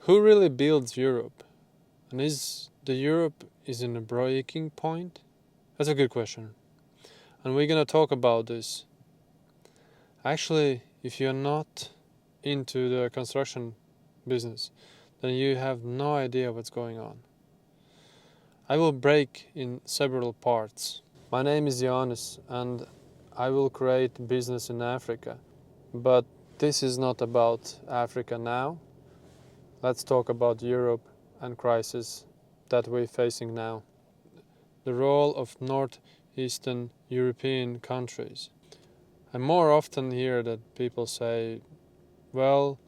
Who really builds Europe? And is the Europe in a breaking point? That's a good question. And we're gonna talk about this. Actually, if you're not into the construction business, then you have no idea what's going on. I will break in several parts. My name is Johannes and I will create business in Africa. But this is not about Africa now. Let's talk about Europe and crisis that we're facing now. The role of northeastern European countries. I more often hear that people say, well,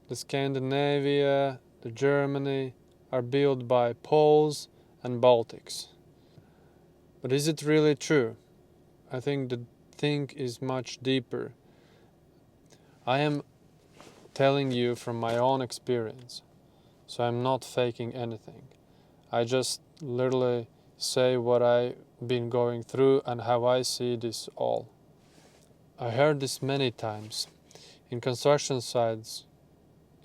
the Scandinavia, the Germany are built by Poles and Baltics. But is it really true? I think the thing is much deeper. I am telling you from my own experience, so I'm not faking anything. I just literally say what I've been going through and how I see this all. I heard this many times in construction sites,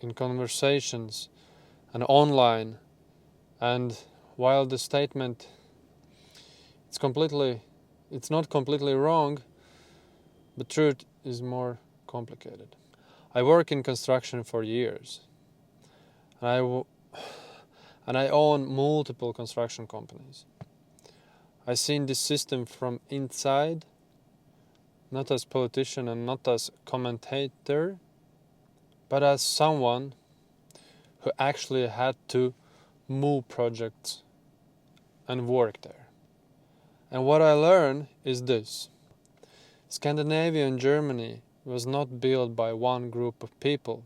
in conversations, and online. And while the statement it's not completely wrong, the truth is more complicated. I work in construction for years, and I own multiple construction companies. I've seen this system from inside, not as politician and not as commentator, but as someone who actually had to move projects and work there. And what I learned is this. Scandinavia and Germany was not built by one group of people.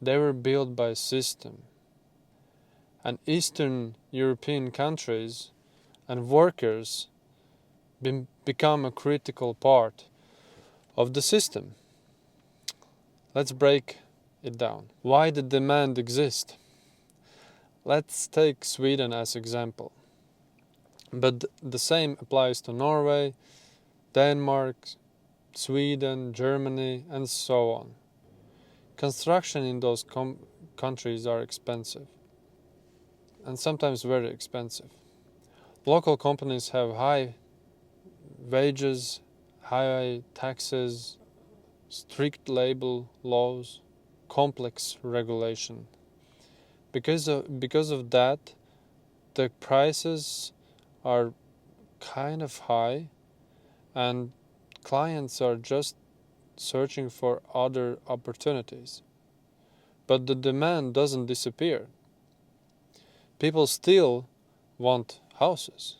They were built by a system. And Eastern European countries and workers become a critical part of the system. Let's break it down. Why the demand exists? Let's take Sweden as example. But the same applies to Norway, Denmark, Sweden, Germany, and so on. Construction in those countries are expensive, and sometimes very expensive. Local companies have high wages, high taxes, strict labor laws, complex regulation. Because of that, the prices are kind of high, and clients are just searching for other opportunities. But the demand doesn't disappear. People still want houses.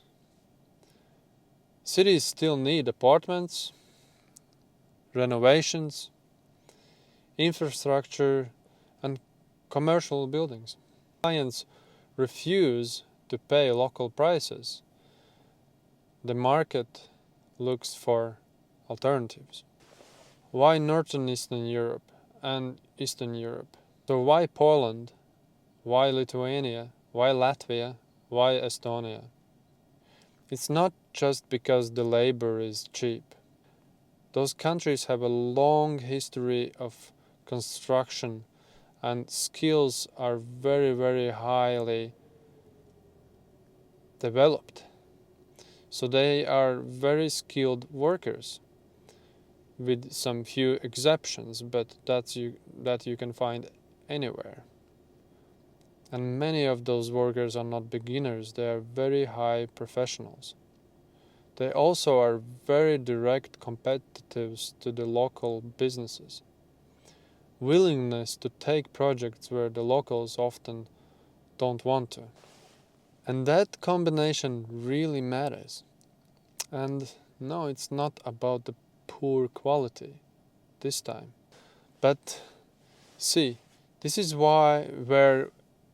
Cities still need apartments, renovations, infrastructure, and commercial buildings. Clients refuse to pay local prices. The market looks for alternatives. Why Northern Eastern Europe and Eastern Europe? So why Poland? Why Lithuania? Why Latvia? Why Estonia? It's not just because the labor is cheap. Those countries have a long history of construction and skills are very, very highly developed. So they are very skilled workers, with some few exceptions, but that you can find anywhere. And many of those workers are not beginners, they are very high professionals. They also are very direct competitors to the local businesses. Willingness to take projects where the locals often don't want to. And that combination really matters. And no, it's not about the poor quality this time. But see, this is where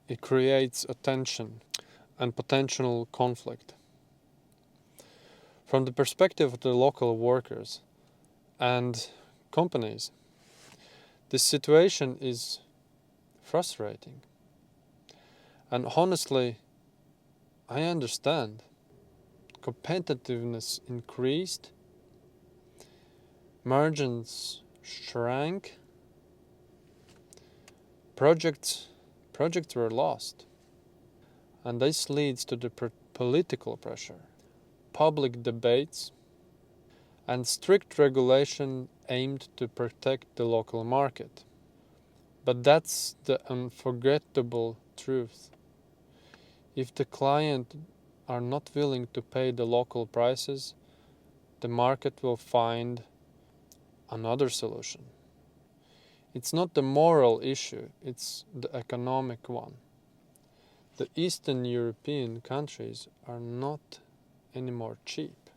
it creates a tension and potential conflict. From the perspective of the local workers and companies, this situation is frustrating. And honestly, I understand. Competitiveness increased, margins shrank, projects projects were lost. And this leads to the political pressure, public debates, and strict regulation aimed to protect the local market. But that's the unforgettable truth. If the client are not willing to pay the local prices, the market will find another solution. It's not the moral issue, it's the economic one. The Eastern European countries are not anymore cheap.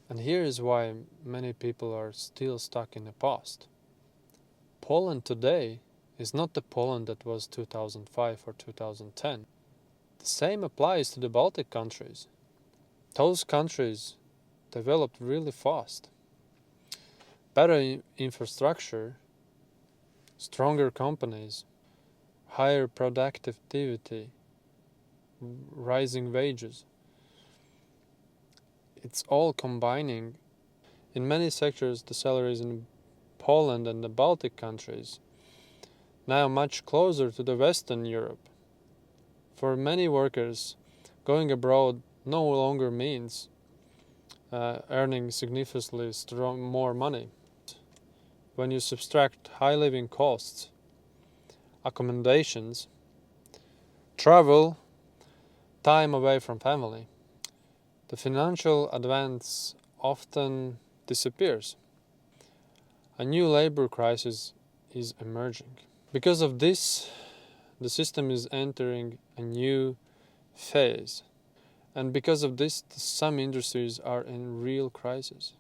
And here is why many people are still stuck in the past. Poland today is not the Poland that was 2005 or 2010. The same applies to the Baltic countries. Those countries developed really fast. Better infrastructure, stronger companies, higher productivity, rising wages. It's all combining. In many sectors, the salaries in Poland and the Baltic countries now much closer to the Western Europe. For many workers, going abroad no longer means earning significantly more money. When you subtract high living costs, accommodations, travel, time away from family, the financial advance often disappears. A new labor crisis is emerging. Because of this, the system is entering a new phase. And because of this, some industries are in real crisis.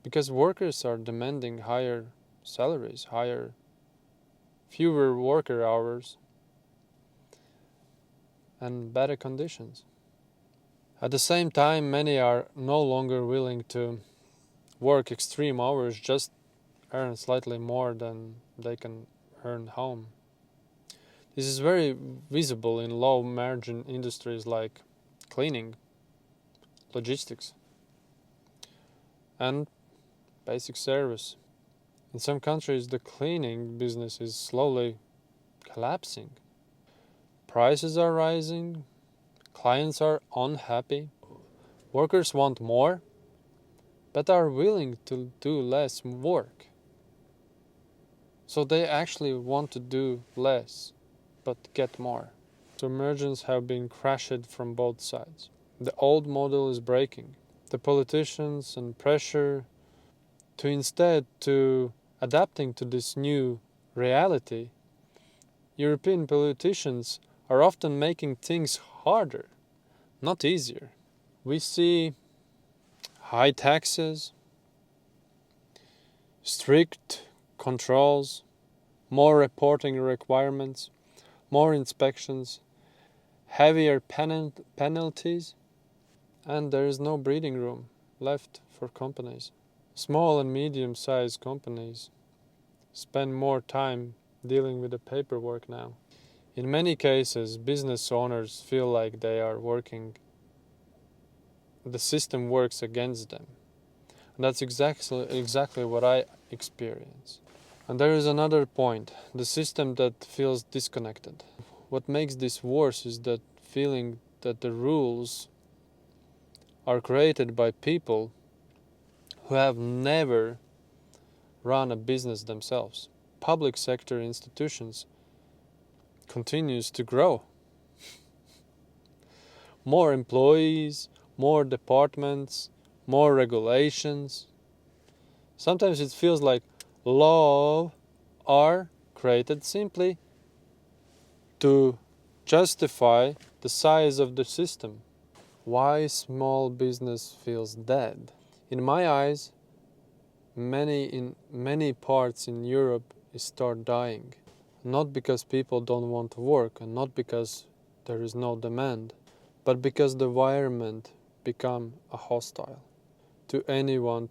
Because workers are demanding higher salaries, fewer worker hours, and better conditions. At the same time, many are no longer willing to work extreme hours, just earn slightly more than they can earn home. This is very visible in low margin industries like cleaning, logistics, and basic service. In some countries, the cleaning business is slowly collapsing. Prices are rising, clients are unhappy, workers want more, but are willing to do less work. So they actually want to do less, but get more. So margins have been crashed from both sides. The old model is breaking. The politicians and pressure to adapting to this new reality, European politicians are often making things harder, not easier. We see high taxes, strict controls, more reporting requirements, more inspections, heavier penalties, and there is no breathing room left for companies. Small and medium-sized companies spend more time dealing with the paperwork now. In many cases, business owners feel like the system works against them. And that's exactly what I experience. And there is another point, the system that feels disconnected. What makes this worse is that feeling that the rules are created by people who have never run a business themselves. Public sector institutions continues to grow. More employees, more departments, more regulations. Sometimes it feels like laws are created simply to justify the size of the system. Why small business feels dead? In my eyes, in many parts in Europe start dying. Not because people don't want to work and not because there is no demand, but because the environment become a hostile to anyone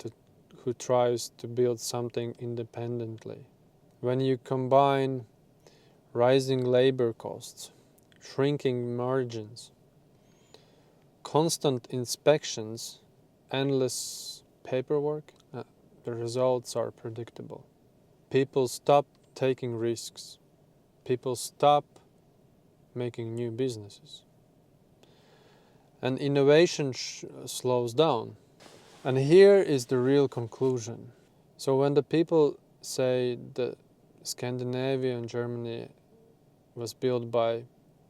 who tries to build something independently. When you combine rising labor costs, shrinking margins, constant inspections, endless paperwork, the results are predictable. People stop taking risks. People stop making new businesses. And innovation slows down. And here is the real conclusion. So when the people say that Scandinavia and Germany was built by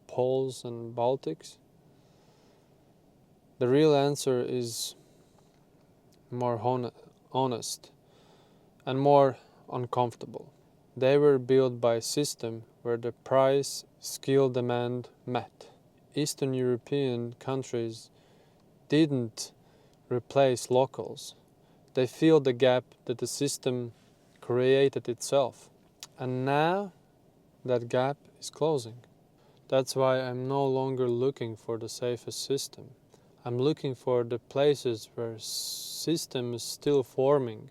Poles and Baltics, the real answer is more honest and more uncomfortable. They were built by a system where the price skill demand met. Eastern European countries didn't replace locals. They filled the gap that the system created itself. And now that gap is closing. That's why I'm no longer looking for the safest system. I'm looking for the places where system is still forming,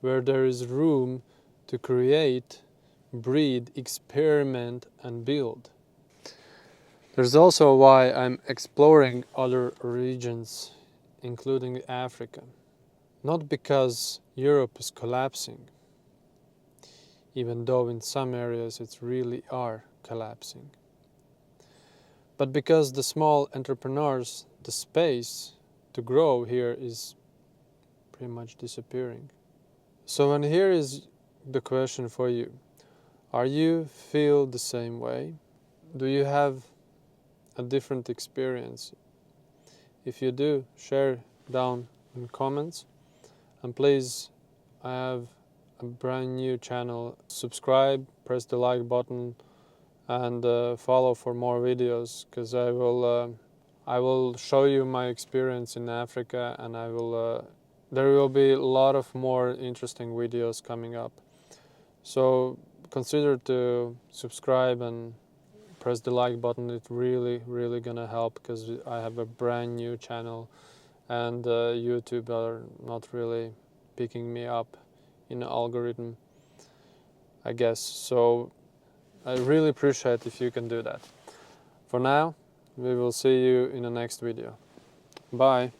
where there is room to create, breed, experiment and build. There's also why I'm exploring other regions, including Africa. Not because Europe is collapsing, even though in some areas it really are collapsing, but because the small entrepreneurs, the space to grow here is pretty much disappearing. So, and here is the question for you. Are you feel the same way? Do you have a different experience? If you do, share down in comments. And please, I have a brand new channel. Subscribe, press the like button, and follow for more videos, because I will show you my experience in Africa, and there will be a lot of more interesting videos coming up. So consider to subscribe and press the like button. It's really gonna help, because I have a brand new channel and YouTube are not really picking me up in the algorithm, I guess. So I really appreciate if you can do that. For now, we will see you in the next video. Bye.